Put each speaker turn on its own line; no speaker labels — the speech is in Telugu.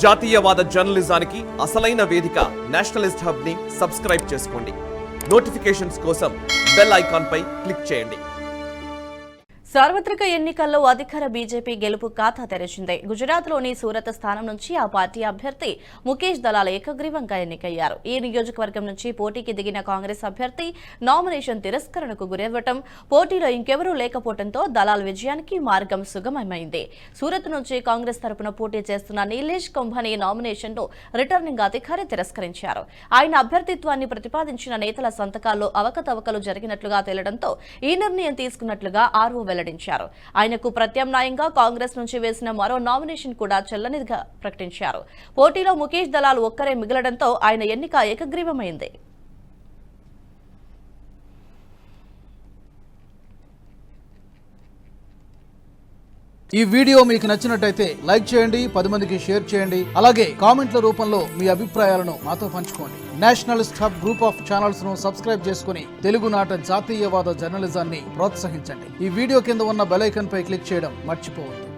జాతీయవాద జర్నలిజానికి అసలైన వేదిక నేషనలిస్ట్ హబ్ ని సబ్స్క్రైబ్ చేసుకోండి. నోటిఫికేషన్స్ కోసం బెల్ ఐకాన్ పై క్లిక్ చేయండి.
సార్వత్రిక ఎన్నికల్లో అధికార బీజేపీ గెలుపు ఖాతా తెరిచింది. గుజరాత్లోని సూరత్ స్థానం నుంచి ఆ పార్టీ అభ్యర్థి ముఖేష్ దలాల్ ఏకగ్రీవంగా ఎన్నికయ్యారు. ఈ నియోజకవర్గం నుంచి పోటీకి దిగిన కాంగ్రెస్ అభ్యర్థి నామినేషన్ తిరస్కరణకు గురవ్వటం, పోటీలో ఇంకెవరూ లేకపోవడంతో దలాల్ విజయానికి మార్గం సుగమమైంది. సూరత్ నుంచి కాంగ్రెస్ తరపున పోటీ చేస్తున్న నీలేష్ కుంభని నామినేషన్ను రిటర్నింగ్ అధికారి తిరస్కరించారు. ఆయన అభ్యర్థిత్వాన్ని ప్రతిపాదించిన నేతల సంతకాల్లో అవకతవకలు జరిగినట్లుగా తేలడంతో ఈ నిర్ణయం తీసుకున్నట్లుగా ఆర్ఓ వెల్లడించారు. ఆయనకు ప్రత్యామ్నాయంగా కాంగ్రెస్ నుంచి వేసిన మరో నామినేషన్ కూడా చెల్లనిదిగా ప్రకటించారు. పోటీలో ముఖేష్ దలాల్ ఒక్కరే మిగలడంతో ఆయన ఎన్నిక ఏకగ్రీవమైంది.
ఈ వీడియో మీకు నచ్చినట్టయితే లైక్ చేయండి, 10 మందికి షేర్ చేయండి. అలాగే కామెంట్ల రూపంలో మీ అభిప్రాయాలను మాతో పంచుకోండి. Nationalist hub group of channels ను సబ్స్క్రైబ్ చేసుకుని తెలుగునాట జాతీయవాద జర్నలిజాన్ని ప్రోత్సహించండి. ఈ వీడియో కింద ఉన్న బెల్ ఐకాన్ పై క్లిక్ చేయడం మర్చిపోవద్దు.